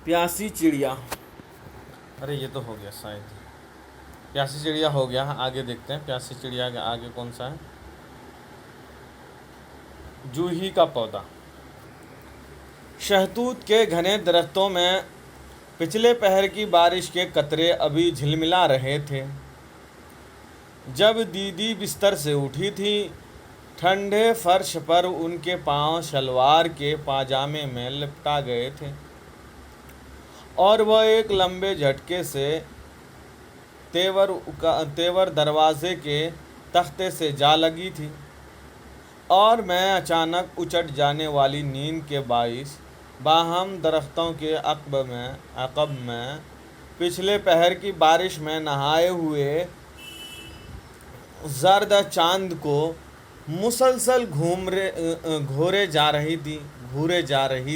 प्यासी चिड़िया। अरे ये तो हो गया शायद। प्यासी चिड़िया हो गया, आगे देखते हैं प्यासी चिड़िया के आगे कौन सा है। जूही का पौधा। शहतूत के घने दरख्तों में पिछले पहर की बारिश के कतरे अभी झिलमिला रहे थे जब दीदी बिस्तर से उठी थी। ठंडे फर्श पर उनके पांव शलवार के पाजामे में लिपटा गए थे और वह एक लंबे झटके से तेवर दरवाजे के तख्ते से जा लगी थी और मैं अचानक उचट जाने वाली नींद के बाइस बाहम दरख्तों के अकब में पिछले पहर की बारिश में नहाए हुए जर्द चांद को मुसलसल घूरे जा रही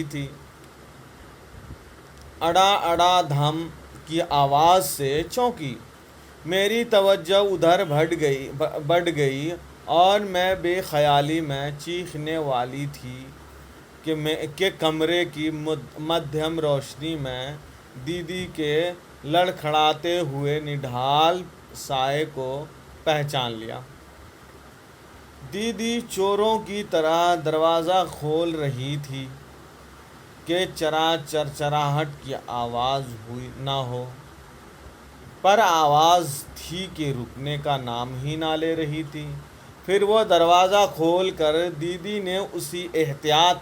थी। अड़ा अड़ा धम की आवाज़ से चौंकी। मेरी तवज्जो उधर बढ़ गई और मैं बेख्याली में चीखने वाली थी कि कमरे की मध्यम रोशनी में दीदी के लड़खड़ाते हुए निढाल साए को पहचान लिया। दीदी चोरों की तरह दरवाज़ा खोल रही थी कि चरचराहट की आवाज़ हुई ना हो, पर आवाज़ थी कि रुकने का नाम ही ना ले रही थी। फिर वो दरवाज़ा खोल कर दीदी ने उसी एहतियात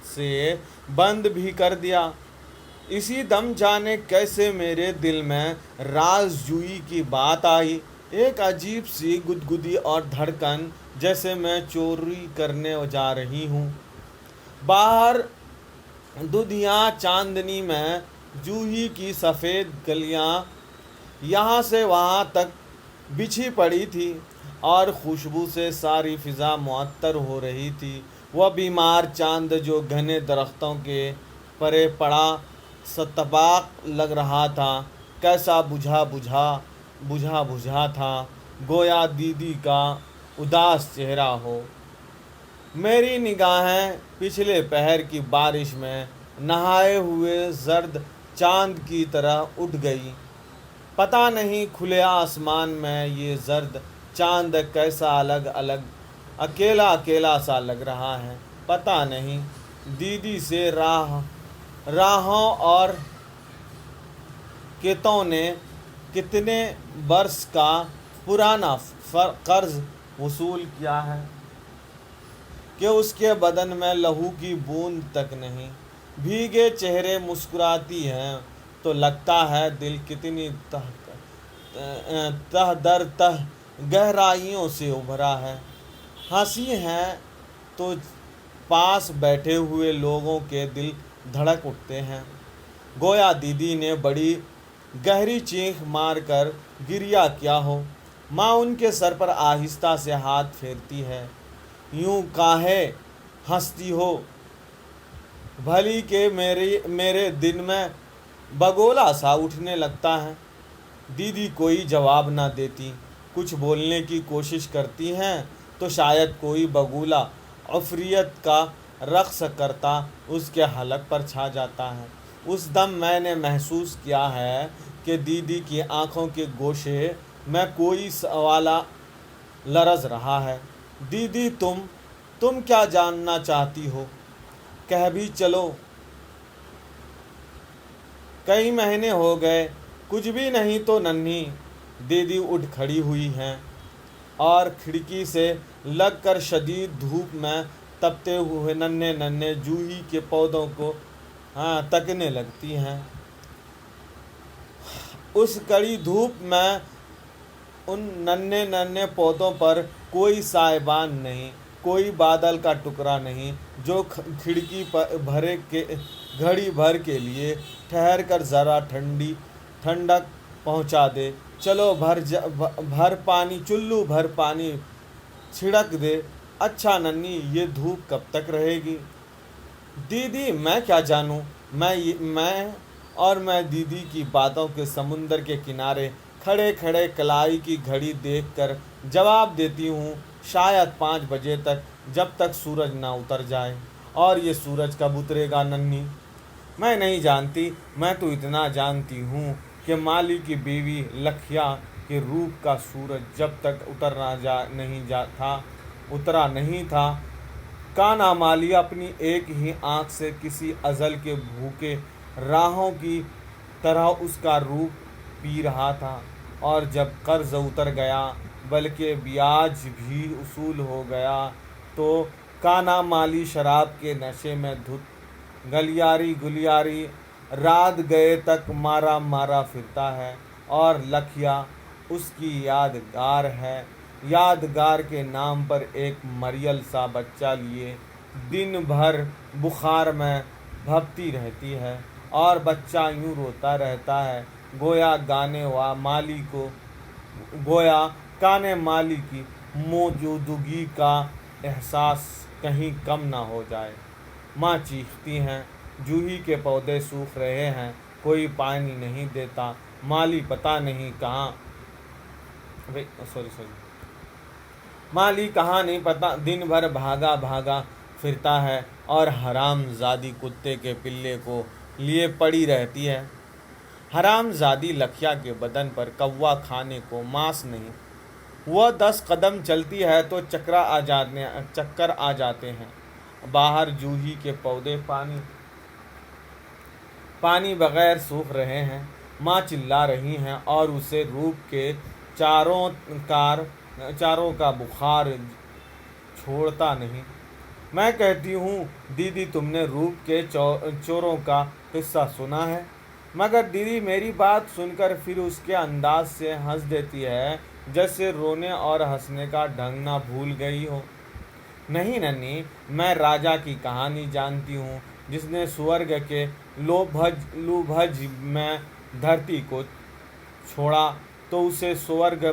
से बंद भी कर दिया। इसी दम जाने कैसे मेरे दिल में राजजूई की बात आई, एक अजीब सी गुदगुदी और धड़कन, जैसे मैं चोरी करने जा रही हूँ। बाहर दुधिया चांदनी में जूही की सफ़ेद गलियाँ यहाँ से वहाँ तक बिछी पड़ी थी और खुशबू से सारी फ़िज़ा मुअत्तर हो रही थी। वह बीमार चांद जो घने दरख्तों के परे पड़ा सतबाक लग रहा था, कैसा बुझा था, गोया दीदी का उदास चेहरा हो। मेरी निगाहें पिछले पहर की बारिश में नहाए हुए जर्द चांद की तरह उठ गई। पता नहीं खुले आसमान में ये जर्द चांद कैसा अकेला अकेला सा लग रहा है। पता नहीं दीदी से राहों और खेतों ने कितने बरस का पुराना कर्ज वसूल किया है कि उसके बदन में लहू की बूंद तक नहीं। भीगे चेहरे मुस्कुराती हैं तो लगता है दिल कितनी तह दर तह गहराइयों से उभरा है। हंसी है तो पास बैठे हुए लोगों के दिल धड़क उठते हैं। गोया दीदी ने बड़ी गहरी चीख मारकर गिरिया क्या हो। माँ उनके सर पर आहिस्ता से हाथ फेरती है। यूं काहे हंसती हो भली के मेरे दिन में बगोला सा उठने लगता है। दीदी कोई जवाब ना देती, कुछ बोलने की कोशिश करती हैं तो शायद कोई बगुला अफरियत का रक्स करता उसके हलक पर छा जाता है। उस दम मैंने महसूस किया है कि दीदी की आंखों के गोशे में कोई सवाला लरज़ रहा है। दीदी तुम क्या जानना चाहती हो, कह भी चलो। कई महीने हो गए, कुछ भी नहीं तो नन्ही। दीदी उठ खड़ी हुई हैं और खिड़की से लगकर शदीद धूप में तपते हुए नन्हे नन्हे जूही के पौधों को तकने लगती हैं। उस कड़ी धूप में उन नन्हे नन्हे पौधों पर कोई साइबान नहीं, कोई बादल का टुकड़ा नहीं जो खिड़की पर घड़ी भर के लिए ठहर कर ज़रा ठंडक पहुंचा दे। चलो चुल्लू भर पानी छिड़क दे। अच्छा नन्ही, ये धूप कब तक रहेगी? दीदी मैं क्या जानूं। मैं दीदी की बातों के समुंदर के किनारे खड़े खड़े कलाई की घड़ी देखकर जवाब देती हूँ, शायद 5 बजे तक, जब तक सूरज ना उतर जाए। और ये सूरज कब उतरेगा नन्ही? मैं नहीं जानती, मैं तो इतना जानती हूँ कि माली की बीवी लखिया के रूप का सूरज जब तक उतरा नहीं था, काना माली अपनी एक ही आँख से किसी अजल के भूखे राहों की तरह उसका रूप पी रहा था। और जब कर्ज उतर गया बल्कि ब्याज भी उसूल हो गया, तो काना माली शराब के नशे में धुत गलियारी गुलियारी रात गए तक मारा मारा फिरता है। और लखिया उसकी यादगार है। यादगार के नाम पर एक मरियल सा बच्चा लिए दिन भर बुखार में भपती रहती है, और बच्चा यूं रोता रहता है गोया काने माली की मौजूदगी का एहसास कहीं कम ना हो जाए। माँ चीखती हैं, जूही के पौधे सूख रहे हैं, कोई पानी नहीं देता, माली पता नहीं कहाँ माली कहाँ नहीं पता, दिन भर भागा भागा फिरता है और हरामजादी कुत्ते के पिल्ले को लिए पड़ी रहती है। हरामजादी लखिया के बदन पर कौवा खाने को मांस नहीं। वह 10 कदम चलती है तो चक्कर आ जाते हैं। बाहर जूही के पौधे पानी बगैर सूख रहे हैं। माँ चिल्ला रही हैं और उसे रूप के चारों का बुखार छोड़ता नहीं। मैं कहती हूँ, दीदी तुमने रूप के चोरों का किस्सा सुना है? मगर दीदी मेरी बात सुनकर फिर उसके अंदाज से हंस देती है जैसे रोने और हंसने का ढंग ना भूल गई हो। नहीं नन्ही, मैं राजा की कहानी जानती हूँ जिसने स्वर्ग के लोभज में धरती को छोड़ा तो उसे स्वर्ग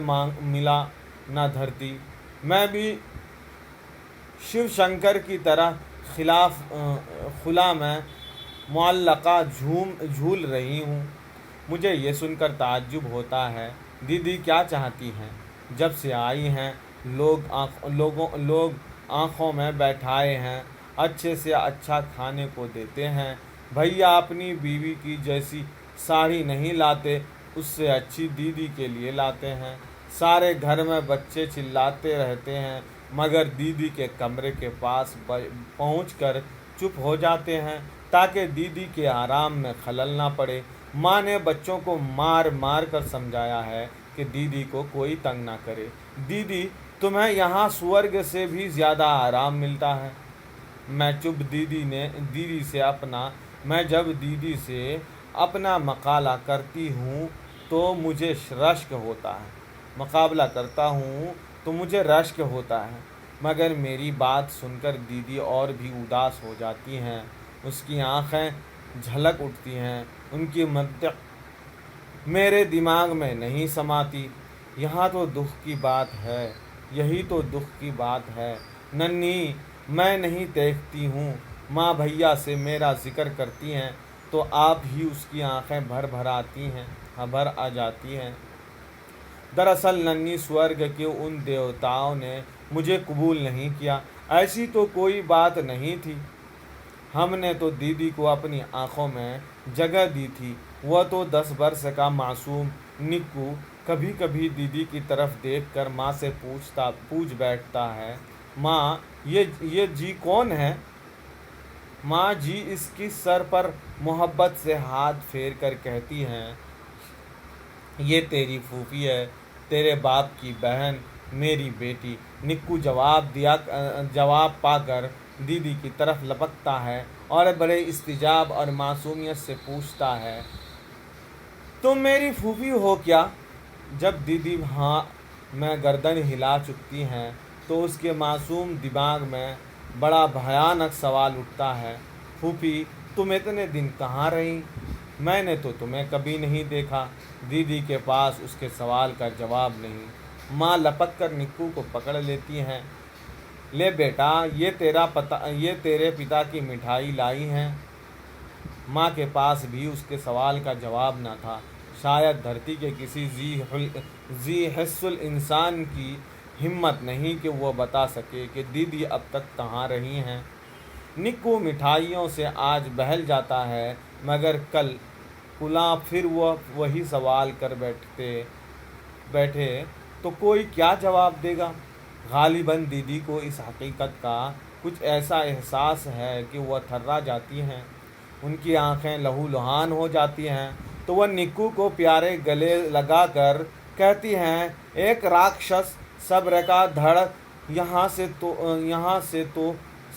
मिला न धरती। मैं भी शिव शंकर की तरह खुला में मुअल्लका झूल रही हूँ। मुझे ये सुनकर ताज्जुब होता है, दीदी क्या चाहती हैं? जब से आई हैं लोग आँखों में बैठाए हैं, अच्छे से अच्छा खाने को देते हैं। भैया अपनी बीवी की जैसी साड़ी नहीं लाते, उससे अच्छी दीदी के लिए लाते हैं। सारे घर में बच्चे चिल्लाते रहते हैं मगर दीदी के कमरे के पास पहुंचकर चुप हो जाते हैं ताकि दीदी के आराम में खलल ना पड़े। माँ ने बच्चों को मार मार कर समझाया है कि दीदी को कोई तंग ना करे। दीदी तुम्हें यहाँ स्वर्ग से भी ज़्यादा आराम मिलता है। मैं जब दीदी से अपना मुकाबला करती हूँ तो मुझे रश्क होता है। मगर मेरी बात सुनकर दीदी और भी उदास हो जाती हैं। उसकी आंखें झलक उठती हैं। उनकी मंतक मेरे दिमाग में नहीं समाती। यही तो दुख की बात है नन्ही। मैं नहीं देखती हूँ। माँ भैया से मेरा जिक्र करती हैं तो आप ही उसकी आंखें भर आ जाती हैं। दरअसल नन्ही स्वर्ग के उन देवताओं ने मुझे कबूल नहीं किया, ऐसी तो कोई बात नहीं थी। हमने तो दीदी को अपनी आंखों में जगह दी थी। वह तो 10 वर्ष का मासूम निक्कू कभी कभी दीदी की तरफ देखकर माँ से पूछ बैठता है, माँ ये जी कौन है? माँ जी इसकी सर पर मोहब्बत से हाथ फेर कर कहती हैं, ये तेरी फूफी है, तेरे बाप की बहन, मेरी बेटी। निक्कू जवाब पाकर दीदी की तरफ लपकता है और बड़े इस्तिजाब और मासूमियत से पूछता है, तुम मेरी फूफी हो क्या? जब दीदी हाँ में गर्दन हिला चुकती हैं तो उसके मासूम दिमाग में बड़ा भयानक सवाल उठता है, फूफी तुम इतने दिन कहाँ रही? मैंने तो तुम्हें कभी नहीं देखा। दीदी के पास उसके सवाल का जवाब नहीं। माँ लपक कर निक्कू को पकड़ लेती हैं, ले बेटा ये तेरे पिता की मिठाई लाई हैं। माँ के पास भी उसके सवाल का जवाब न था। शायद धरती के किसी जी हिस्सुल इंसान की हिम्मत नहीं कि वो बता सके कि दीदी अब तक कहाँ रही हैं। निक्कू मिठाइयों से आज बहल जाता है مگر کل کلاں پھر وہ وہی سوال کر بیٹھے تو کوئی کیا جواب دے گا؟ غالباً دیدی کو اس حقیقت کا کچھ ایسا احساس ہے کہ وہ تھرا جاتی ہیں، ان کی آنکھیں لہو لہان ہو جاتی ہیں، تو وہ نکو کو پیارے گلے لگا کر کہتی ہیں، ایک راکشس صبر کا دھڑ، یہاں سے تو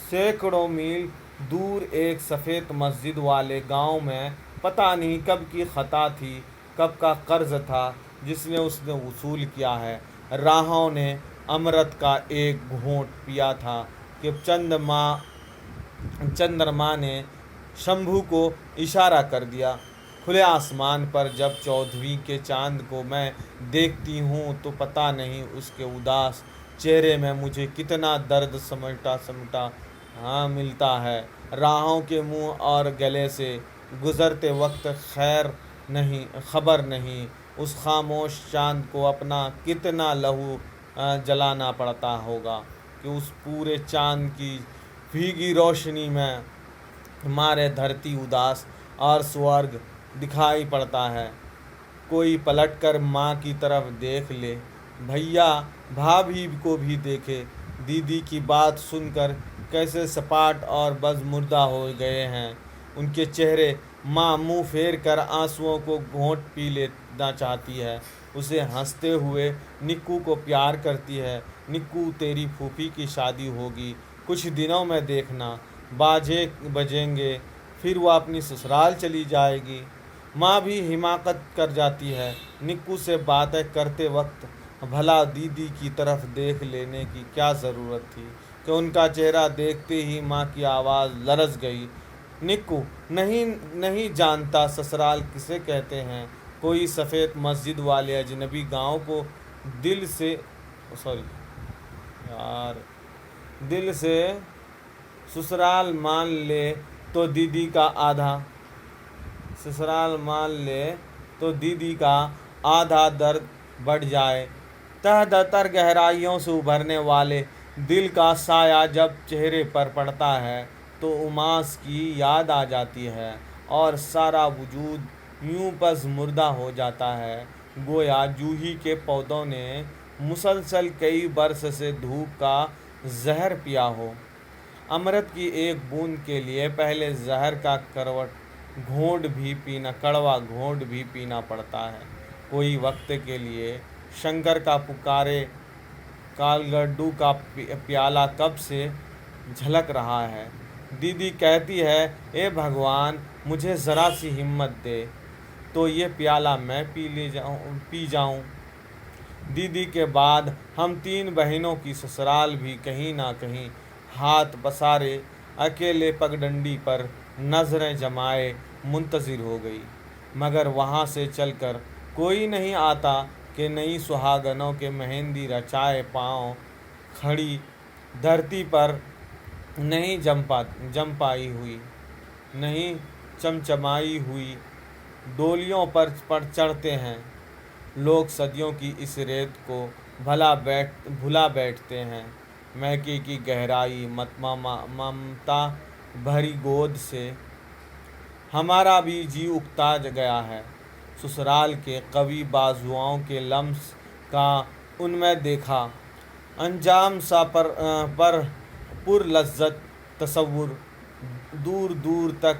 سینکڑوں میل دور ایک سفید مسجد والے گاؤں میں پتہ نہیں کب کی خطا تھی، کب کا قرض تھا جس نے اس نے وصول کیا ہے۔ راہوں نے امرت کا ایک گھونٹ پیا تھا کہ چندرما نے شمبھو کو اشارہ کر دیا۔ کھلے آسمان پر جب 14ویں کے چاند کو میں دیکھتی ہوں تو پتہ نہیں اس کے اداس چہرے میں مجھے کتنا درد سمٹا ملتا ہے۔ راہوں کے منہ اور گلے سے گزرتے وقت خبر نہیں اس خاموش چاند کو اپنا کتنا لہو جلانا پڑتا ہوگا کہ اس پورے چاند کی بھیگی روشنی میں ہمارے دھرتی اداس اور سورگ دکھائی پڑتا ہے۔ کوئی پلٹ کر ماں کی طرف دیکھ لے، بھیا بھابھی کو بھی دیکھے، دیدی کی بات سن کر کیسے سپاٹ اور بزمردہ ہو گئے ہیں ان کے چہرے۔ ماں منہ پھیر کر آنسوؤں کو گھونٹ پی لینا چاہتی ہے، اسے ہنستے ہوئے نکو کو پیار کرتی ہے۔ نکو، تیری پھوپھی کی شادی ہوگی، کچھ دنوں میں دیکھنا، باجے بجیں گے، پھر وہ اپنی سسرال چلی جائے گی۔ ماں بھی حماقت کر جاتی ہے۔ نکو سے باتیں کرتے وقت بھلا دیدی کی طرف دیکھ لینے کی کیا ضرورت تھی کہ ان کا چہرہ دیکھتے ہی ماں کی آواز لرز گئی، نکو نہیں جانتا سسرال کسے کہتے ہیں؟ کوئی سفید مسجد والے اجنبی گاؤں کو دل سے سسرال مان لے تو دیدی کا آدھا درد بڑھ جائے۔ تہ تر گہرائیوں سے ابھرنے والے دل کا سایہ جب چہرے پر پڑتا ہے تو اماس کی یاد آ جاتی ہے اور سارا وجود یوں پزمردہ ہو جاتا ہے گویا جوہی کے پودوں نے مسلسل کئی برس سے دھوپ کا زہر پیا ہو۔ امرت کی ایک بوند کے لیے پہلے زہر کا کڑوا گھونٹ بھی پینا پڑتا ہے۔ کوئی وقت کے لیے شنکر کا پکارے کالگڈو کا پیالہ کب سے جھلک رہا ہے۔ دیدی کہتی ہے، اے بھگوان، مجھے ذرا سی ہمت دے تو یہ پیالہ میں پی جاؤں۔ دیدی کے بعد ہم تین بہنوں کی سسرال بھی کہیں نہ کہیں ہاتھ پسارے اکیلے پگڈنڈی پر نظریں جمائے منتظر ہو گئی، مگر وہاں سے چل کر کوئی نہیں آتا کہ نئی سہاگنوں کے مہندی رچائے پاؤں کھڑی دھرتی پر نہیں چمچمائی ہوئی ڈولیوں پر چڑھتے ہیں۔ لوگ صدیوں کی اس ریت کو بھلا بیٹھتے ہیں۔ میکے کی گہرائی ممتا بھری گود سے ہمارا بھی جی اکتا گیا ہے۔ سسرال کے قوی بازوؤں کے لمس کا ان میں دیکھا انجام سا پر لذت تصور دور دور تک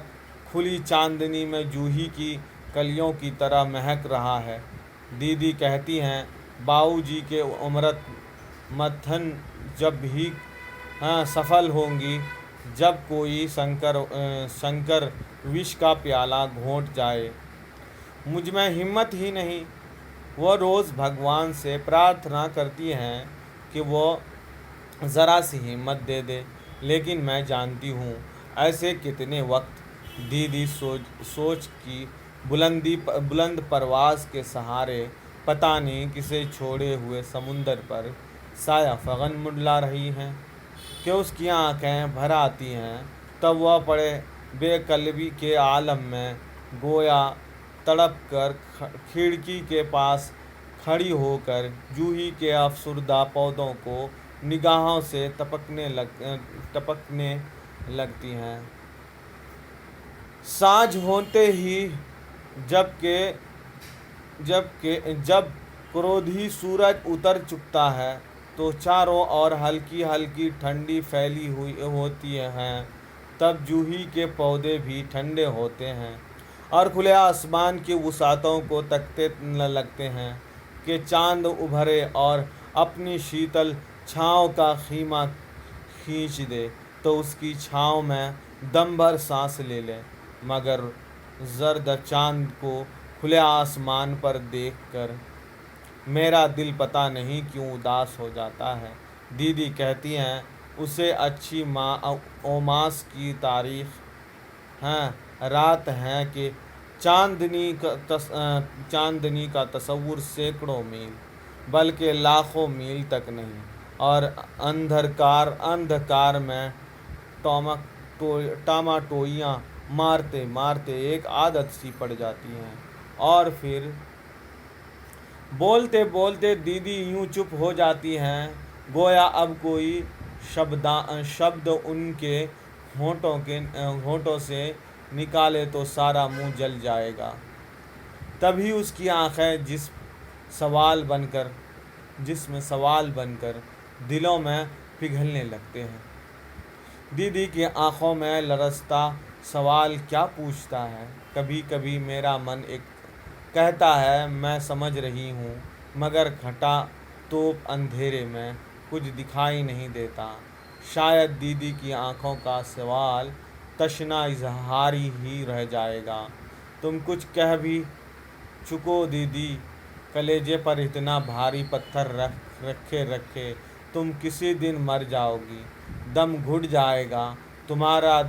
کھلی چاندنی میں جوہی کی کلیوں کی طرح مہک رہا ہے۔ دیدی کہتی ہیں، باؤ جی کے امرت منتھن جب بھی سفل ہوں گی، جب کوئی شنکر وش کا پیالہ گھونٹ جائے۔ مجھ میں ہمت ہی نہیں۔ وہ روز بھگوان سے پرارتھنا کرتی ہیں کہ وہ ذرا سی ہمت دے دے، لیکن میں جانتی ہوں ایسے کتنے وقت دیدی سوچ کی بلند پرواز کے سہارے پتہ نہیں کسے چھوڑے ہوئے سمندر پر سایہ فغن منڈلا رہی ہیں کہ اس کی آنکھیں بھر آتی ہیں، تب وہ پڑے بے قلبی کے عالم میں گویا تڑپ کر کھڑکی کے پاس کھڑی ہو کر جوہی کے افسردہ پودوں کو نگاہوں سے ٹپکنے لگتی ہیں۔ साँझ होते ही जब क्रोधी सूरज उतर चुकता है तो चारों ओर हल्की हल्की ठंडी फैली हुई होती है। तब जूही के पौधे भी ठंडे होते हैं और खुले आसमान की वसातों को तकते लगते हैं कि चांद उभरे और अपनी शीतल छाँव का खीमा खींच दे तो उसकी छाँव में दम भर सांस ले ले। मगर जर्द चांद को खुले आसमान पर देखकर मेरा दिल पता नहीं क्यों उदास हो जाता है। दीदी कहती हैं उसे अच्छी ओमास की तारीख हैं रात है कि चांदनी का तस्वुर सैकड़ों मील बल्कि लाखों मील तक नहीं, और अंधकार में टामाटोइयाँ मारते मारते एक आदत सी पड़ जाती हैं। और फिर बोलते बोलते दीदी यूं चुप हो जाती हैं गोया अब कोई शब्द उनके होठों से निकाले तो सारा मुंह जल जाएगा। तभी उसकी आंखें जिसमें सवाल बनकर दिलों में पिघलने लगते हैं। दीदी की आंखों में लरसता सवाल क्या पूछता है। कभी कभी मेरा मन एक कहता है मैं समझ रही हूँ, मगर घटा तोप अंधेरे में कुछ दिखाई नहीं देता। शायद दीदी की आंखों का सवाल तशना इजहारी ही रह जाएगा। तुम कुछ कह भी चुको दीदी, कलेजे पर इतना भारी पत्थर रखे रखे तुम किसी दिन मर जाओगी, दम घुट जाएगा तुम्हारा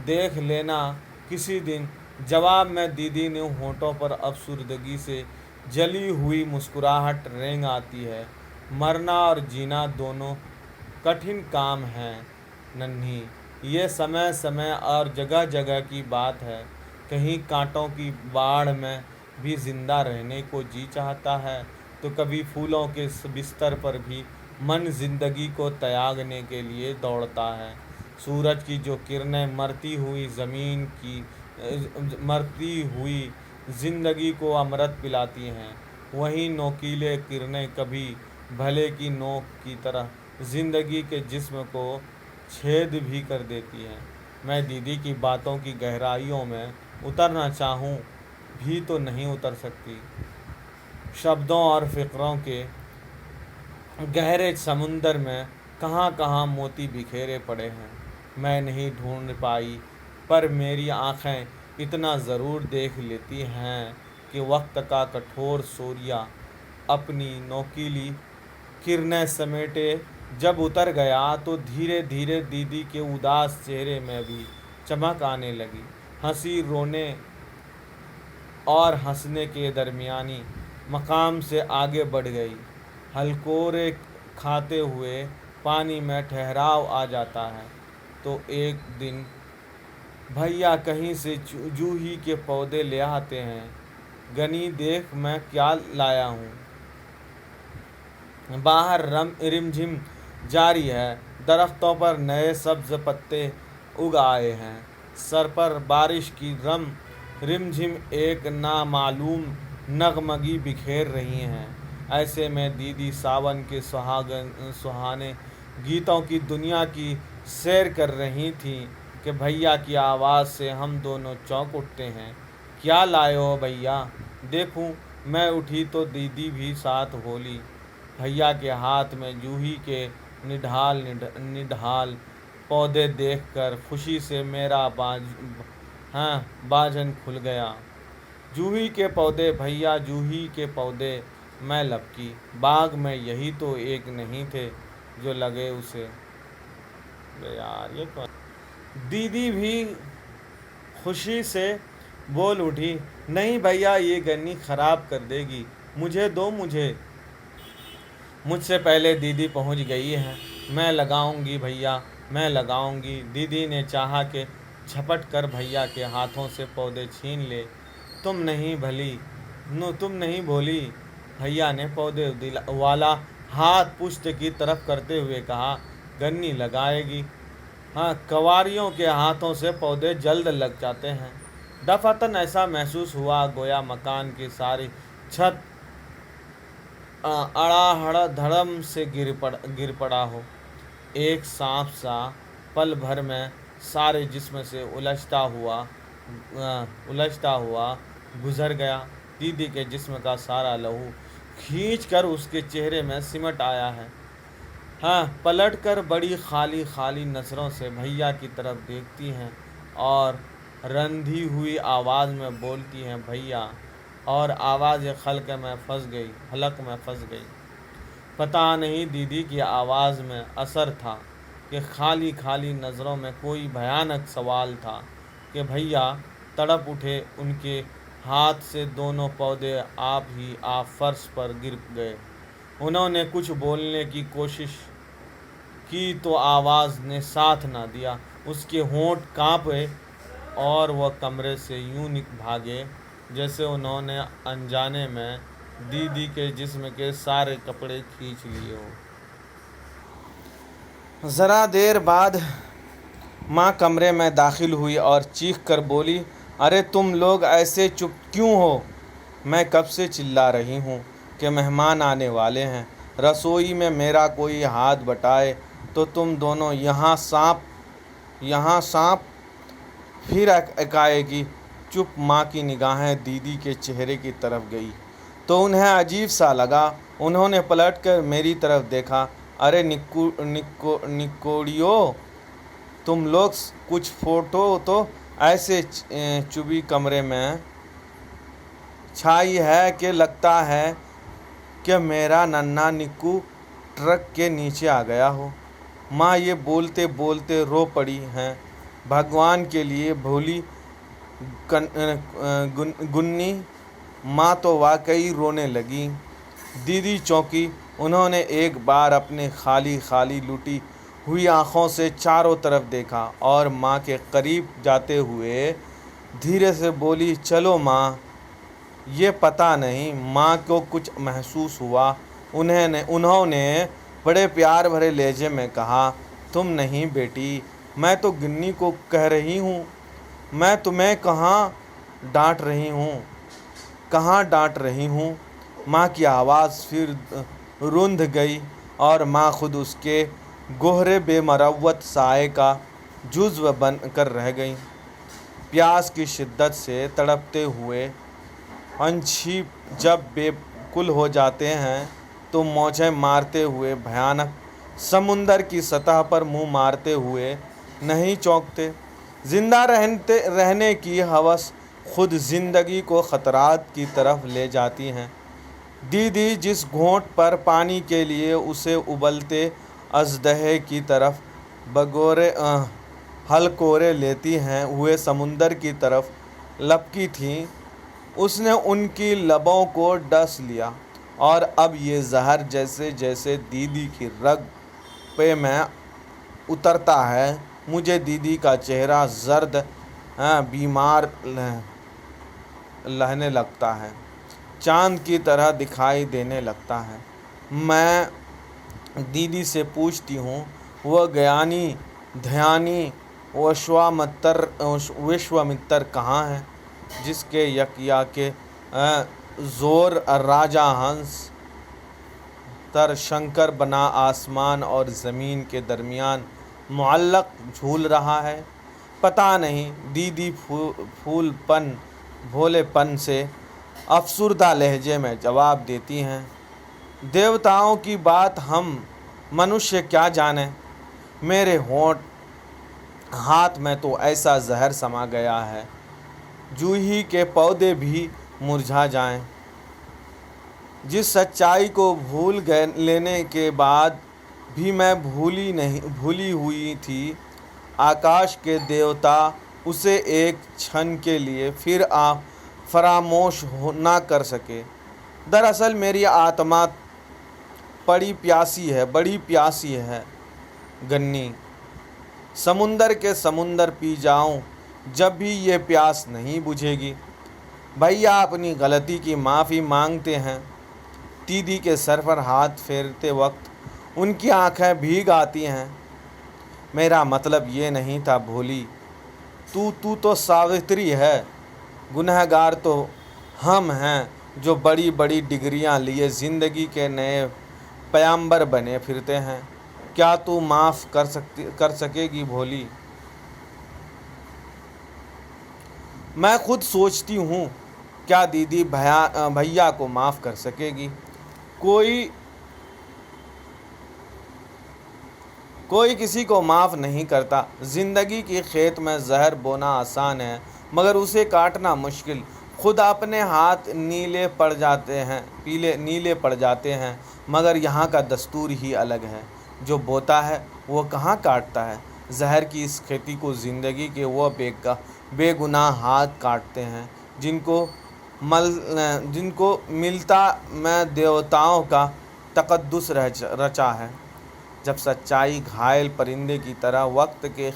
देख लेना किसी दिन। जवाब में दीदी ने होठों पर अफसुर्दगी से जली हुई मुस्कुराहट रेंग आती है। मरना और जीना दोनों कठिन काम हैं नन्ही, ये समय समय और जगह जगह की बात है। कहीं कांटों की बाढ़ में भी जिंदा रहने को जी चाहता है तो कभी फूलों के बिस्तर पर भी मन जिंदगी को त्यागने के लिए दौड़ता है। सूरज की जो किरणें मरती हुई जिंदगी को अमृत पिलाती हैं, वहीं नोकीले किरणें कभी भले की नोक की तरह जिंदगी के जिस्म को छेद भी कर देती हैं। मैं दीदी की बातों की गहराइयों में उतरना चाहूँ भी तो नहीं उतर सकती। शब्दों और फिक्रों के गहरे समुंदर में कहाँ कहाँ मोती बिखेरे पड़े हैं, मैं नहीं ढूंढ पाई, पर मेरी आँखें इतना ज़रूर देख लेती हैं कि वक्त का कठोर सूर्या अपनी नोकीली किरणें समेटे जब उतर गया तो धीरे धीरे दीदी के उदास चेहरे में भी चमक आने लगी। हंसी रोने और हंसने के दरमियानी मकाम से आगे बढ़ गई। हलकोरे खाते हुए पानी में ठहराव आ जाता है तो एक दिन भैया कहीं से जूही के पौधे ले आते हैं। गनी देख मैं क्या लाया हूँ। बाहर रिमझिम जारी है, दरख्तों पर नए सब्ज पत्ते उग आए हैं, सर पर बारिश की रिमझिम एक नामालूम नगमगी बिखेर रही हैं। ऐसे में दीदी सावन के सुहाने गीतों की दुनिया की सैर कर रही थी कि भैया की आवाज़ से हम दोनों चौंक उठते हैं। क्या लाए हो भैया? देखूं मैं उठी तो दीदी भी साथ बोली। भैया के हाथ में जूही के निढाल पौधे देखकर खुशी से मेरा बाजन खुल गया। जूही के पौधे भैया, जूही के पौधे। मैं लपकी, बाग में यही तो एक नहीं थे जो लगे उसे। यार ये कौन? दीदी भी खुशी से बोल उठी, नहीं भैया ये गन्नी खराब कर देगी, मुझे दो। मुझसे पहले दीदी पहुंच गई है। मैं लगाऊंगी भैया, मैं लगाऊंगी। दीदी ने चाहा कि झपट कर भैया के हाथों से पौधे छीन ले। तुम नहीं भोली। भैया ने पौधे वाला हाथ पुष्ट की तरफ करते हुए कहा, गन्नी लगाएगी हाँ, कवारियों के हाथों से पौधे जल्द लग जाते हैं। दफातन ऐसा महसूस हुआ गोया मकान की सारी छत अड़ाहड़ धड़म से गिर पड़ा हो। एक सांप सा पल भर में सारे जिस्म से उलझता हुआ गुजर गया। दीदी के जिस्म का सारा लहू खींच कर उसके चेहरे में सिमट आया है। हाँ, पलट कर बड़ी खाली खाली नज़रों से भैया की तरफ देखती हैं और रंधी हुई आवाज़ में बोलती हैं, भैया। और आवाज़ हलक में फंस गई। पता नहीं दीदी की आवाज़ में असर था कि खाली खाली नज़रों में कोई भयानक सवाल था कि भैया तड़प उठे। उनके हाथ से दोनों पौधे आप फर्श पर गिर गए। उन्होंने कुछ बोलने की कोशिश की तो आवाज़ ने साथ ना दिया। उसके होंठ कांपे और वह कमरे से यूं भागे जैसे उन्होंने अनजाने में दीदी के जिस्म के सारे कपड़े खींच लिए हों। ज़रा देर बाद माँ कमरे में दाखिल हुई और चीख कर बोली, अरे तुम लोग ऐसे चुप क्यों हो? मैं कब से चिल्ला रही हूँ कि मेहमान आने वाले हैं। रसोई में मेरा कोई हाथ बटाए तो तुम दोनों यहाँ सांप। फिर एकाएकी चुप। माँ की निगाहें दीदी के चेहरे की तरफ गई तो उन्हें अजीब सा लगा। उन्होंने पलटकर मेरी तरफ देखा। अरे निकोड़ियो, तुम लोग कुछ फोटो तो ऐसे चुभी कमरे में छाई है कि लगता है कि मेरा नन्हा निक्कू ट्रक के नीचे आ गया हो। माँ ये बोलते बोलते रो पड़ी हैं। भगवान के लिए भोली गुन्नी। माँ तो वाकई रोने लगी। दीदी चौंकी। उन्होंने एक बार अपने खाली खाली लुटी हुई आँखों से चारों तरफ देखा और माँ के करीब जाते हुए धीरे से बोली, चलो माँ। ये पता नहीं माँ को कुछ महसूस हुआ। उन्होंने बड़े प्यार भरे लहजे में कहा, तुम नहीं बेटी, मैं तो गिन्नी को कह रही हूँ। मैं तुम्हें कहाँ डांट रही हूँ। माँ की आवाज़ फिर रुंध गई और माँ खुद उसके गोहरे बेमरवत साए का जुज़्व बन कर रह गई। प्यास की शिद्दत से तड़पते हुए पंछी जब बेकुल हो जाते हैं तो मौजें मारते हुए भयानक समुंदर की सतह पर मुंह मारते हुए नहीं चौंकते। जिंदा रहने की हवस खुद ज़िंदगी को ख़तरात की तरफ ले जाती हैं। दीदी जिस घोंट पर पानी के लिए उसे उबलते अजदहे की तरफ हलकोरे लेती हैं हुए समुंदर की तरफ लपकी थी, उसने उनकी लबों को डस लिया और अब ये जहर जैसे जैसे दीदी की रग पे में उतरता है, मुझे दीदी का चेहरा जर्द बीमार लहने लगता है, चांद की तरह दिखाई देने लगता है। मैं दीदी से पूछती हूँ, वह ज्ञानी ध्यानी विश्वामित्र कहाँ है, जिसके यकिया के जोर राजा हंस तर शंकर बना आसमान और ज़मीन के दरमियान मुअल्लक झूल रहा है। पता नहीं। दीदी भोलेपन से अफसुर्दा लहजे में जवाब देती हैं, देवताओं की बात हम मनुष्य क्या जाने। मेरे हाथ में तो ऐसा जहर समा गया है जूही के पौधे भी मुरझा जाएं। जिस सच्चाई को भूल लेने के बाद भी मैं भूली हुई थी, आकाश के देवता उसे एक क्षण के लिए फिर फरामोश ना कर सके। दरअसल मेरी आत्मा बड़ी प्यासी है गन्नी। समुंदर के समुंदर पी जाऊं जब भी ये प्यास नहीं बुझेगी। भैया अपनी गलती की माफ़ी मांगते हैं। दीदी के सर पर हाथ फेरते वक्त उनकी आंखें भीग आती हैं। میرا مطلب یہ نہیں تھا بھولی، تو تو ساوتری ہے، گنہگار تو ہم ہیں جو بڑی بڑی ڈگریاں لیے زندگی کے نئے پیامبر بنے پھرتے ہیں۔ کیا تو معاف کر سکے گی بھولی؟ میں خود سوچتی ہوں، کیا دیدی بھیا کو معاف کر سکے گی؟ کوئی کسی کو معاف نہیں کرتا۔ زندگی کی کھیت میں زہر بونا آسان ہے مگر اسے کاٹنا مشکل۔ خود اپنے ہاتھ نیلے پڑ جاتے ہیں مگر یہاں کا دستور ہی الگ ہے۔ جو بوتا ہے وہ کہاں کاٹتا ہے؟ زہر کی اس کھیتی کو زندگی کے وہ بے گناہ ہاتھ کاٹتے ہیں جن کو ملتا میں دیوتاؤں کا تقدس رچا ہے۔ جب سچائی گھائل پرندے کی طرح وقت کے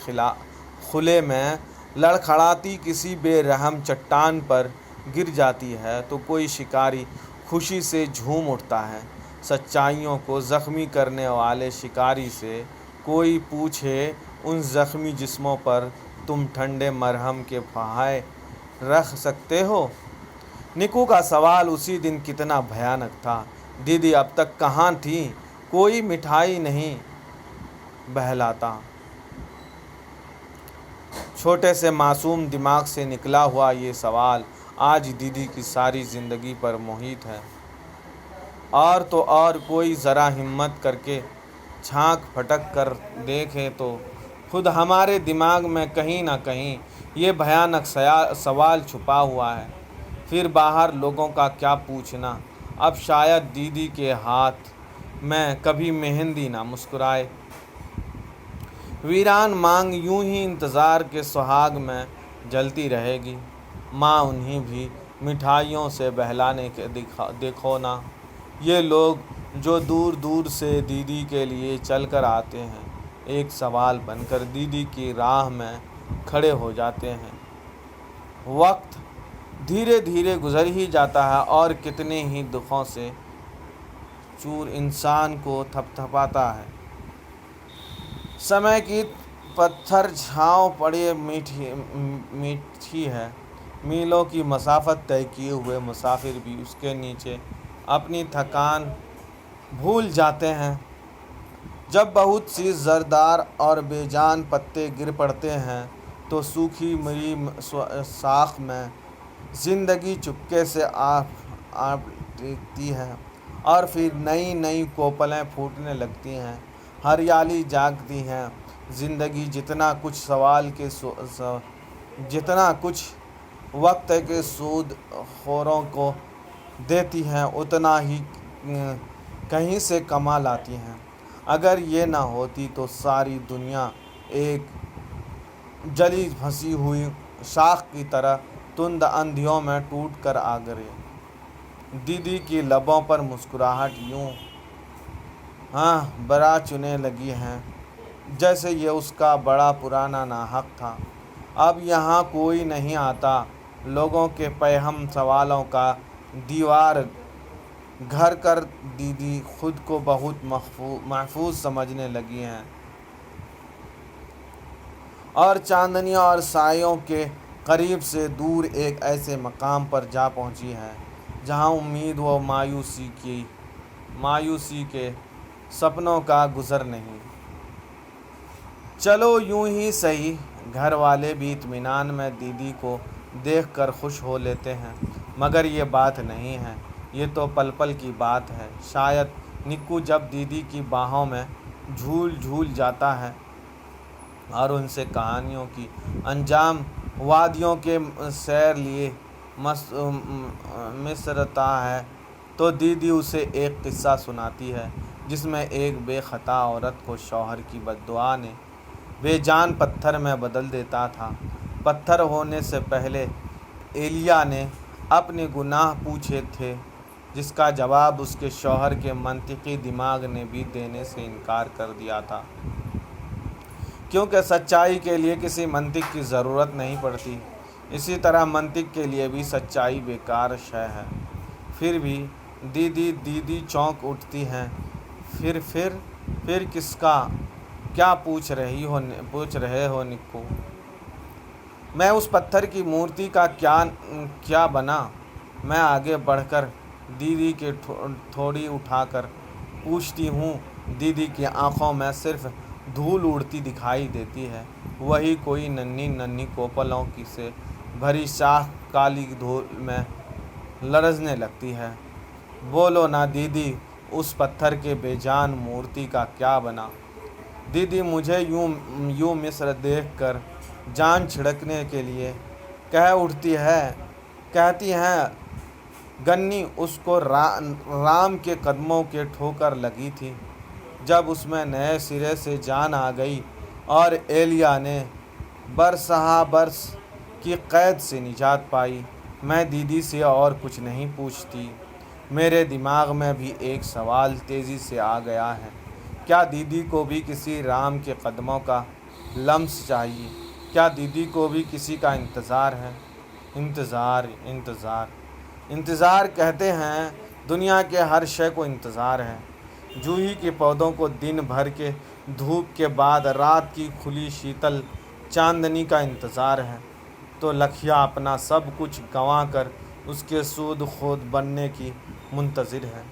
کھلے میں لڑکھڑاتی کسی بے رحم چٹان پر گر جاتی ہے تو کوئی شکاری خوشی سے جھوم اٹھتا ہے۔ سچائیوں کو زخمی کرنے والے شکاری سے کوئی پوچھے، ان زخمی جسموں پر تم ٹھنڈے مرہم کے پھوہے رکھ سکتے ہو؟ نکو کا سوال اسی دن کتنا بھیانک تھا۔ دیدی اب تک کہاں تھی؟ کوئی مٹھائی نہیں بہلاتا۔ چھوٹے سے معصوم دماغ سے نکلا ہوا یہ سوال آج دیدی کی ساری زندگی پر محیط ہے۔ اور تو اور کوئی ذرا ہمت کر کے جھانک پھٹک کر دیکھے تو خود ہمارے دماغ میں کہیں نہ کہیں یہ بھیانک سوال چھپا ہوا ہے۔ پھر باہر لوگوں کا کیا پوچھنا؟ اب شاید دیدی کے ہاتھ میں کبھی مہندی نہ مسکرائے۔ ویران مانگ یوں ہی انتظار کے سہاگ میں جلتی رہے گی۔ ماں انہیں بھی مٹھائیوں سے بہلانے کے دیکھو نا۔ یہ لوگ جو دور دور سے دیدی کے لیے چل کر آتے ہیں، ایک سوال بن کر دیدی کی راہ میں کھڑے ہو جاتے ہیں۔ وقت دھیرے دھیرے گزر ہی جاتا ہے اور کتنے ہی دکھوں سے چور انسان کو تھپتھپاتا ہے۔ سمے کی پتھر چھاؤں پڑے میٹھی ہے۔ میلوں کی مسافت طے کیے ہوئے مسافر بھی اس کے نیچے اپنی تھکان بھول جاتے ہیں۔ جب بہت سی زردار اور بے جان پتے گر پڑتے ہیں تو سوکھی مری شاخ میں زندگی چپکے سے ٹھیکتی ہے اور پھر نئی نئی کونپیں پھوٹنے لگتی ہیں، ہریالی جاگتی ہے۔ زندگی جتنا کچھ وقت کے سود خوروں کو دیتی ہے اتنا ہی کہیں سے کما لاتی ہے۔ اگر یہ نہ ہوتی تو ساری دنیا ایک جلی پھنسی ہوئی شاخ کی طرح تند اندھیوں میں ٹوٹ کر آ گرے۔ دیدی کی لبوں پر مسکراہٹ یوں برا چنے لگی ہے جیسے یہ اس کا بڑا پرانا ناحق تھا۔ اب یہاں کوئی نہیں آتا۔ لوگوں کے پیہم سوالوں کا دیوار گھر کر دیدی خود کو بہت محفوظ سمجھنے لگی ہیں اور چاندنیوں اور سایوں کے قریب سے دور ایک ایسے مقام پر جا پہنچی ہے جہاں امید و مایوسی کے سپنوں کا گزر نہیں۔ چلو یوں ہی سہی، گھر والے بھی اطمینان میں دیدی کو دیکھ کر خوش ہو لیتے ہیں، مگر یہ بات نہیں ہے، یہ تو پل پل کی بات ہے۔ شاید نکو جب دیدی کی باہوں میں جھول جاتا ہے اور ان سے کہانیوں کی انجام وادیوں کے سیر لیے مصرتا ہے تو دیدی اسے ایک قصہ سناتی ہے جس میں ایک بے خطا عورت کو شوہر کی بددعا نے بے جان پتھر میں بدل دیتا تھا۔ پتھر ہونے سے پہلے ایلیا نے اپنے گناہ پوچھے تھے جس کا جواب اس کے شوہر کے منطقی دماغ نے بھی دینے سے انکار کر دیا تھا، کیونکہ سچائی کے لیے کسی منطق کی ضرورت نہیں پڑتی۔ اسی طرح منطق کے لیے بھی سچائی بیکار شے ہے۔ پھر بھی دیدی چونک اٹھتی ہیں۔ پھر کیا پوچھ رہے ہو نکو؟ میں اس پتھر کی مورتی کا کیا بنا؟ میں آگے بڑھ کر دیدی کے تھوڑی اٹھا کر پوچھتی ہوں۔ دیدی کی آنکھوں میں صرف دھول اڑتی دکھائی دیتی ہے، وہی کوئی ننھی ننھی کوپلوں سے بھری شاخ کالی دھول میں لرزنے لگتی ہے۔ بولو نا دیدی، اس پتھر کے بے جان مورتی کا کیا بنا؟ دیدی مجھے یوں مصر دیکھ کر جان چھڑکنے کے لیے کہہ اٹھتی ہے، کہتی ہیں، گنی اس کو رام کے قدموں کے ٹھوکر لگی تھی جب اس میں نئے سرے سے جان آ گئی اور ایلیا نے برس کی قید سے نجات پائی۔ میں دیدی سے اور کچھ نہیں پوچھتی۔ میرے دماغ میں بھی ایک سوال تیزی سے آ گیا ہے، کیا دیدی کو بھی کسی رام کے قدموں کا لمس چاہیے؟ کیا دیدی کو بھی کسی کا انتظار ہے؟ انتظار کہتے ہیں دنیا کے ہر شے کو انتظار ہے۔ جوہی کے پودوں کو دن بھر کے دھوپ کے بعد رات کی کھلی شیتل چاندنی کا انتظار ہے، تو لکھیا اپنا سب کچھ گنوا کر اس کے سود خود بننے کی منتظر ہے۔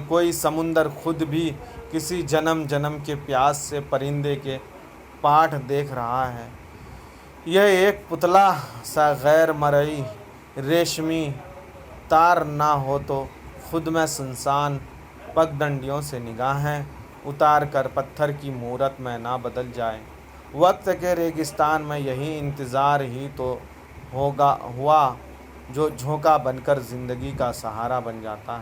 کوئی سمندر خود بھی کسی جنم جنم کے پیاس سے پرندے کے پاٹھ دیکھ رہا ہے۔ یہ ایک پتلا سا غیر مرئی ریشمی تار نہ ہو تو خود میں سنسان پگڈنڈیوں سے نگاہیں اتار کر پتھر کی مورت میں نہ بدل جائے۔ وقت کے ریگستان میں یہی انتظار ہی تو ہوا جو جھونکا بن کر زندگی کا سہارا بن جاتا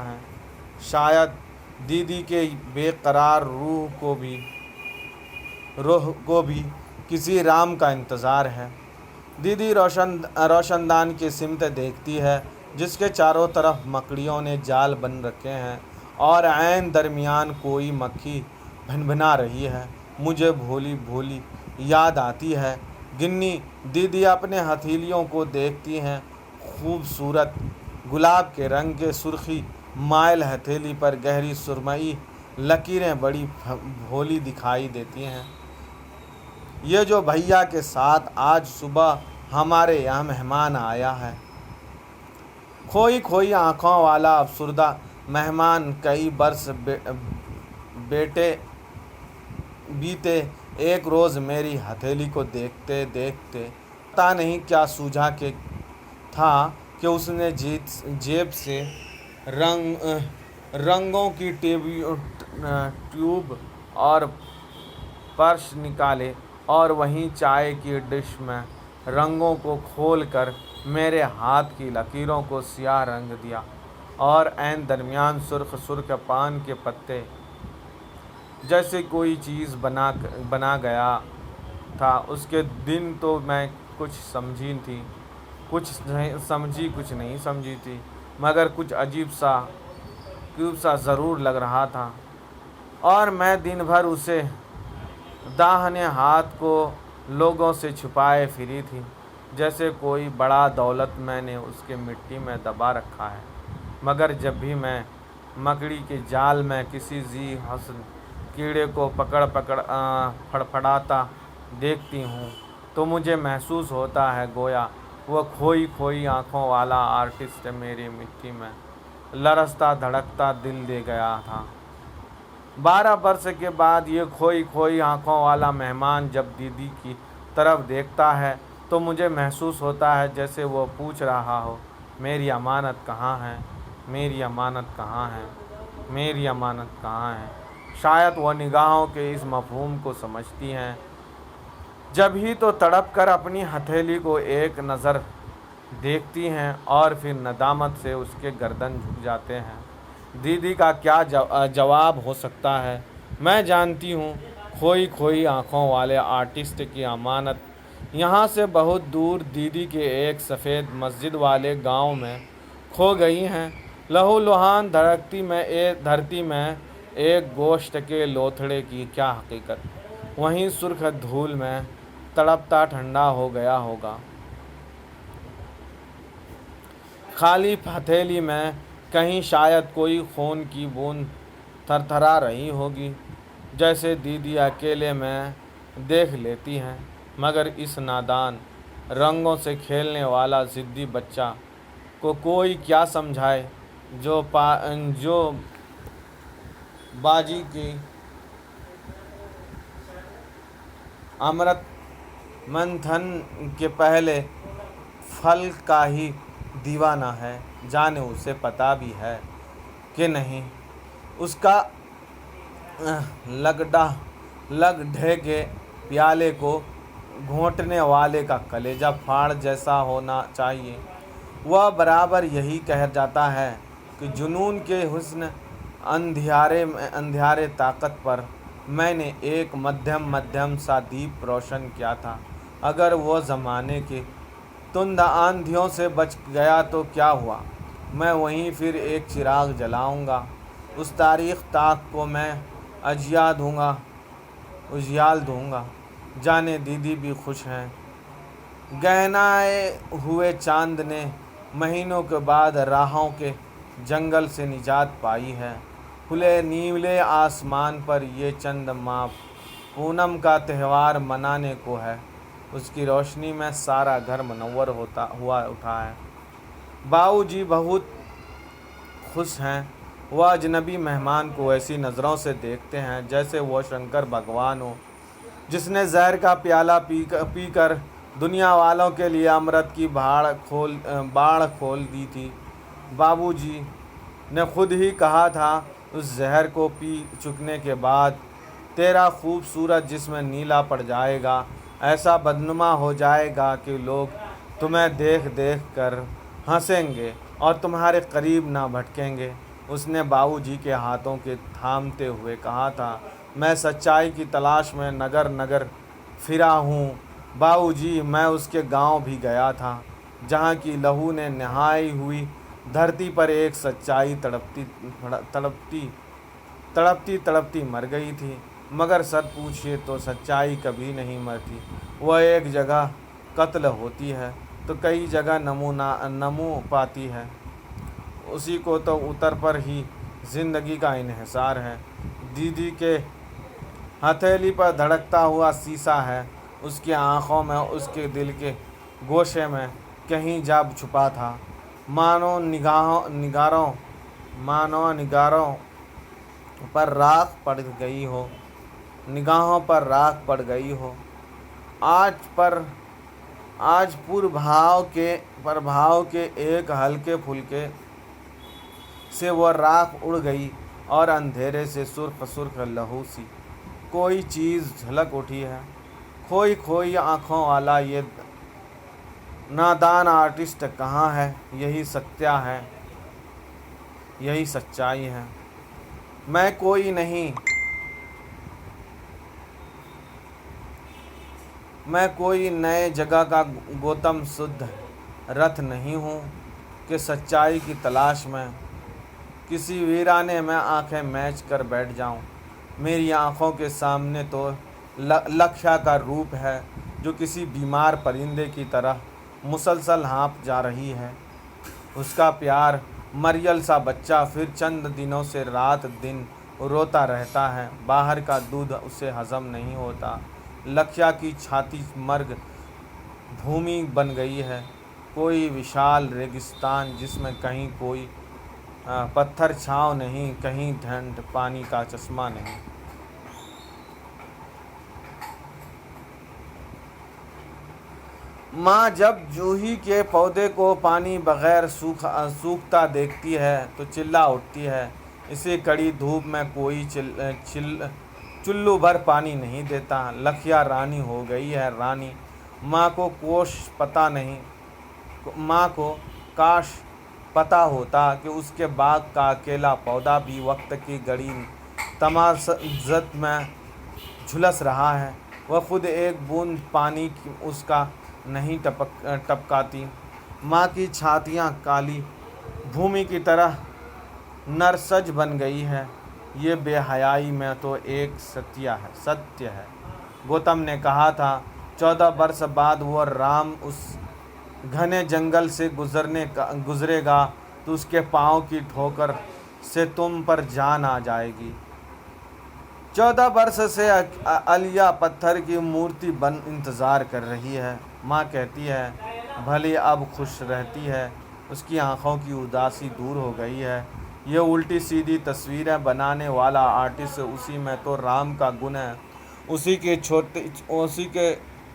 ہے۔ شاید دیدی کے بے قرار روح کو بھی کسی رام کا انتظار ہے۔ دیدی روشن دان کی سمت دیکھتی ہے جس کے چاروں طرف مکڑیوں نے جال بن رکھے ہیں اور عین درمیان کوئی مکھی بھنبھنا رہی ہے۔ مجھے بھولی بھولی یاد آتی ہے۔ گنی دیدی اپنے ہتھیلیوں کو دیکھتی ہیں۔ خوبصورت گلاب کے رنگ کے سرخی مائل ہتھیلی پر گہری سرمئی لکیریں بڑی بھولی دکھائی دیتی ہیں۔ یہ جو بھیا کے ساتھ آج صبح ہمارے یہاں مہمان آیا ہے، کھوئی آنکھوں والا افسردہ مہمان، کئی برس بیتے ایک روز میری ہتھیلی کو دیکھتے دیکھتے پتہ نہیں کیا سوجھا تھا کہ اس نے جیب سے رنگوں کی ٹیوب اور برش نکالے اور وہیں چائے کی ڈش میں رنگوں کو کھول کر میرے ہاتھ کی لکیروں کو سیاہ رنگ دیا اور عین درمیان سرخ پان کے پتے جیسے کوئی چیز بنا گیا تھا۔ اس کے دن تو میں کچھ سمجھی کچھ نہیں سمجھی تھی، مگر کچھ عجیب سا ضرور لگ رہا تھا، اور میں دن بھر اسے داہنے ہاتھ کو لوگوں سے چھپائے پھری تھی، جیسے کوئی بڑا دولت میں نے اس کے مٹی میں دبا رکھا ہے۔ مگر جب بھی میں مکڑی کے جال میں کسی ذی حسن کیڑے کو پھڑپڑاتا دیکھتی ہوں تو مجھے محسوس ہوتا ہے گویا وہ کھوئی آنکھوں والا آرٹسٹ میری مٹی میں لرزتا دھڑکتا دل دے گیا تھا۔ 12 برس کے بعد یہ کھوئی آنکھوں والا مہمان جب دیدی کی طرف دیکھتا ہے تو مجھے محسوس ہوتا ہے جیسے وہ پوچھ رہا ہو، میری امانت کہاں ہے؟ میری امانت کہاں ہے؟ میری امانت کہاں ہے؟ شاید وہ نگاہوں کے اس مفہوم کو سمجھتی ہیں، جب ہی تو تڑپ کر اپنی ہتھیلی کو ایک نظر دیکھتی ہیں اور پھر ندامت سے اس کے گردن جھک جاتے ہیں۔ دیدی کا کیا جواب ہو سکتا ہے؟ میں جانتی ہوں کھوئی آنکھوں والے آرٹسٹ کی امانت یہاں سے بہت دور دیدی کے ایک سفید مسجد والے گاؤں میں کھو گئی ہیں۔ لہو لہان دھرتی میں ایک گوشت کے لوتھڑے کی کیا حقیقت وہیں سرخ دھول میں تڑپتا ٹھنڈا ہو گیا ہوگا۔ خالی ہتھیلی میں कहीं शायद कोई खून की बूंद थरथरा रही होगी, जैसे दीदी अकेले में देख लेती हैं। मगर इस नादान रंगों से खेलने वाला ज़िद्दी बच्चा को कोई क्या समझाए, जो बाजी की अमृत मंथन के पहले फल का ही दीवाना है। जाने उसे पता भी है कि नहीं। उसका लग ढेगे प्याले को घोंटने वाले का कलेजा फाड़ जैसा होना चाहिए। वह बराबर यही कह जाता है कि जुनून के हुस्न अंधियारे ताकत पर मैंने एक मध्यम सा दीप रोशन किया था। अगर वो ज़माने के तुंद आंधियों से बच गया तो क्या हुआ, मैं वहीं फिर एक चिराग जलाऊंगा। उस तारीख ताक को मैं उजियाल दूंगा। जाने दीदी भी खुश हैं। गहनाए हुए चांद ने महीनों के बाद राहों के जंगल से निजात पाई है। खुले नीले आसमान पर ये चंद माह पूनम का त्यौहार मनाने को है। उसकी रोशनी में सारा घर मुनव्वर हुआ उठा है। बाबूजी बहुत खुश हैं। वह अजनबी मेहमान को ऐसी नज़रों से देखते हैं जैसे वो शंकर भगवान हो, जिसने जहर का प्याला पीकर दुनिया वालों के लिए अमृत की बाढ़ खोल दी थी। बाबूजी ने खुद ही कहा था, उस जहर को पी चुकने के बाद तेरा खूबसूरत जिस्म नीला पड़ जाएगा, ऐसा बदनुमा हो जाएगा कि लोग तुम्हें देख देख कर हंसेंगे और तुम्हारे करीब ना भटकेंगे। उसने बाबूजी के हाथों के थामते हुए कहा था, मैं सच्चाई की तलाश में नगर नगर फिरा हूँ बाबूजी। मैं उसके गांव भी गया था जहाँ की लहू ने नहाई हुई धरती पर एक सच्चाई तड़पती मर गई थी। मगर सच पूछिए तो सच्चाई कभी नहीं मरती। वह एक जगह कत्ल होती है तो कई जगह नमू पाती है। उसी को तो उतर पर ही ज़िंदगी का इन्हिसार है। दीदी के हथेली पर धड़कता हुआ शीशा है। उसकी आँखों में, उसके दिल के गोशे में कहीं जा छुपा था। मानो निगारों पर राख पड़ गई हो, निगाहों पर राख पड़ गई हो। आज प्रभाव के एक हल्के फुल्के से वह राख उड़ गई और अंधेरे से सुर्ख लहू सी कोई चीज़ झलक उठी है। खोई आँखों वाला ये नादान आर्टिस्ट कहाँ है? यही सच्चाई है। मैं कोई नए जगह का गौतम शुद्ध रथ नहीं हूँ कि सच्चाई की तलाश में किसी वीराने में आंखें मैच कर बैठ जाऊं। मेरी आंखों के सामने तो लक्ष्या का रूप है, जो किसी बीमार परिंदे की तरह मुसलसल हाँफ जा रही है। उसका प्यार मरियल सा बच्चा फिर चंद दिनों से रात दिन रोता रहता है। बाहर का दूध उसे हजम नहीं होता। लक्ष्या की छाती मर्ग भूमि बन गई है, कोई विशाल रेगिस्तान जिसमें कहीं कोई पत्थर छाँव नहीं, कहीं ठंड पानी का चश्मा नहीं। माँ जब जूही के पौधे को पानी बगैर सूखता देखती है तो चिल्ला उठती है, इसे कड़ी धूप में कोई चुल्लू भर पानी नहीं देता। लखिया रानी हो गई है रानी। माँ को काश पता होता कि उसके बाग का अकेला पौधा भी वक्त की घड़ी तमाज़त में झुलस रहा है। वह खुद एक बूंद पानी उसका नहीं टपकाती। माँ की छातियाँ काली भूमि की तरह नरसज बन गई है। ये बेहयाई में तो एक सत्य है। गौतम ने कहा था 14 वर्ष बाद वो राम उस घने जंगल से गुजरेगा تو اس کے پاؤں کی ٹھوکر سے تم پر جان آ جائے گی۔ 14 برس سے علیہ پتھر کی مورتی بن انتظار کر رہی ہے۔ ماں کہتی ہے بھلی اب خوش رہتی ہے، اس کی آنکھوں کی اداسی دور ہو گئی ہے۔ یہ الٹی سیدھی تصویریں بنانے والا آرٹسٹ، اسی میں تو رام کا گن ہے، اسی کے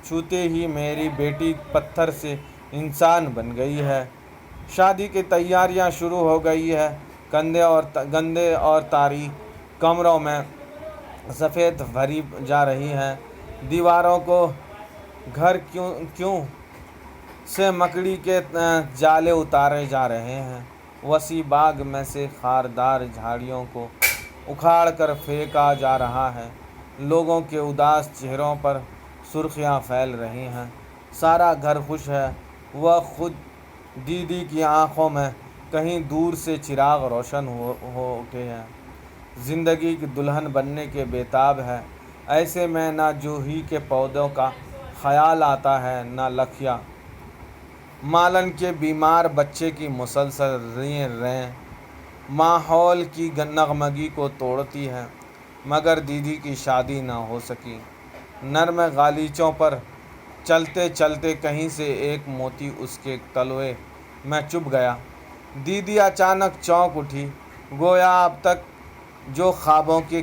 چھوتے ہی میری بیٹی پتھر سے انسان بن گئی ہے۔ شادی کی تیاریاں شروع ہو گئی ہے۔ گندے اور تاریک کمروں میں سفید بھری جا رہی ہے۔ دیواروں کو گھر کیوں سے مکڑی کے جالے اتارے جا رہے ہیں۔ وسیع باغ میں سے خاردار جھاڑیوں کو اکھاڑ کر پھینکا جا رہا ہے۔ لوگوں کے اداس چہروں پر سرخیاں پھیل رہی ہیں۔ سارا گھر خوش ہے۔ وہ خود دیدی کی آنکھوں میں کہیں دور سے چراغ روشن ہو اٹھے ہیں۔ زندگی کی دلہن بننے کے بےتاب ہے۔ ایسے میں نہ جوہی کے پودوں کا خیال آتا ہے، نہ لکھیا مالن کے بیمار بچے کی مسلسل ریں ماحول کی نغمگی کو توڑتی ہے۔ مگر دیدی کی شادی نہ ہو سکی۔ نرم غالیچوں پر چلتے چلتے کہیں سے ایک موتی اس کے تلوے میں چبھ گیا۔ دیدی اچانک چونک اٹھی، گویا اب تک جو خوابوں کی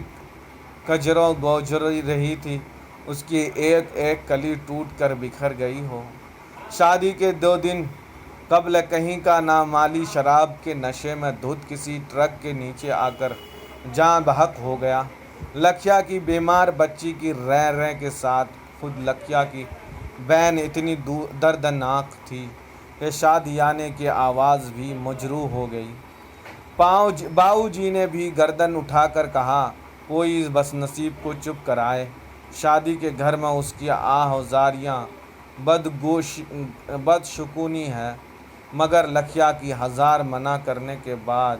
کجروں گوجر رہی تھی، اس کی ایک ایک کلی ٹوٹ کر بکھر گئی ہو۔ شادی کے 2 دن قبل کہیں کا نامعلوم شراب کے نشے میں دھت کسی ٹرک کے نیچے آ کر جاں بحق ہو گیا۔ لکھیا کی بیمار بچی کی ریں کے ساتھ خود لکھیا کی بین اتنی دردناک تھی کہ شادیانے کی آواز بھی مجروح ہو گئی۔ باؤ جی نے بھی گردن اٹھا کر کہا کوئی بس نصیب کو چپ کرائے۔ شادی کے گھر میں اس کی آہ و زاریاں بدشگونی ہے، مگر لکھیا کی 1000 منع کرنے کے بعد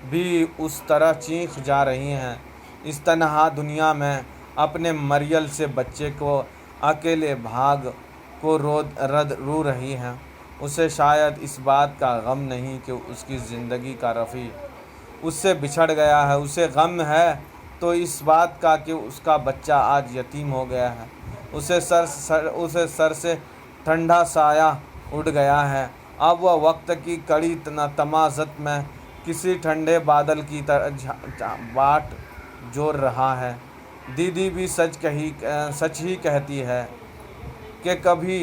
بھی اس طرح چیخ جا رہی ہیں۔ اس تنہا دنیا میں اپنے مریل سے بچے کو اکیلے بھاگ کو رو رہی ہیں۔ اسے شاید اس بات کا غم نہیں کہ اس کی زندگی کا رفیق اس سے بچھڑ گیا ہے۔ اسے غم ہے تو اس بات کا کہ اس کا بچہ آج یتیم ہو گیا ہے۔ اسے سر سے ٹھنڈا سایہ اٹھ گیا ہے۔ اب وہ وقت کی کڑی تمازت میں کسی ٹھنڈے بادل کی طرح باٹ جوڑ رہا ہے۔ دیدی بھی سچ ہی کہتی ہے کہ کبھی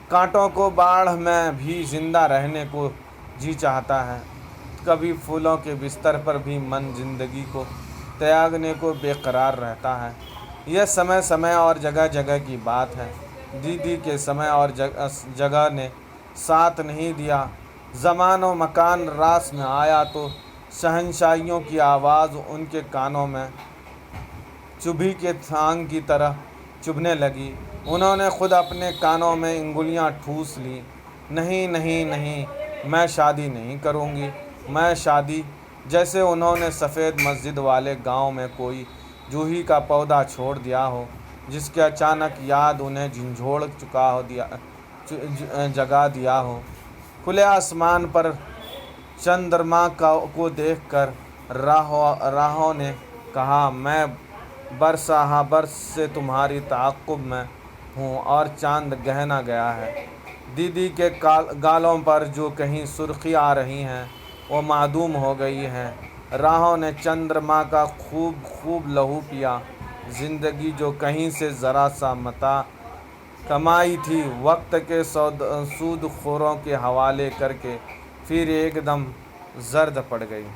کانٹوں کو باڑھ میں بھی زندہ رہنے کو جی چاہتا ہے، کبھی پھولوں کے بستر پر بھی من زندگی کو تیاگنے کو بے قرار رہتا ہے۔ یہ سمے اور جگہ کی بات ہے۔ دیدی کے سمے اور جگہ نے ساتھ نہیں دیا۔ زمان و مکان راس میں آیا تو شہنشاہیوں کی آواز ان کے کانوں میں چبھی کے تھانگ کی طرح چبھنے لگی۔ انہوں نے خود اپنے کانوں میں انگلیاں ٹھوس لیں۔ نہیں نہیں نہیں، میں شادی نہیں کروں گی، میں شادی۔ جیسے انہوں نے سفید مسجد والے گاؤں میں کوئی جوہی کا پودا چھوڑ دیا ہو، جس کی اچانک یاد انہیں جھنجھوڑ جگا دیا ہو۔ کھلے آسمان پر چندرما کو دیکھ کر راہوں نے کہا میں برس سے تمہاری تعاقب میں ہوں اور چاند گہنا گیا ہے۔ دیدی کے گالوں پر جو کہیں سرخی آ رہی ہیں وہ معدوم ہو گئی ہیں۔ راہوں نے چندرما کا خوب لہو پیا۔ زندگی جو کہیں سے ذرا سا متاع کمائی تھی، وقت کے سود خوروں کے حوالے کر کے پھر ایک دم زرد پڑ گئی۔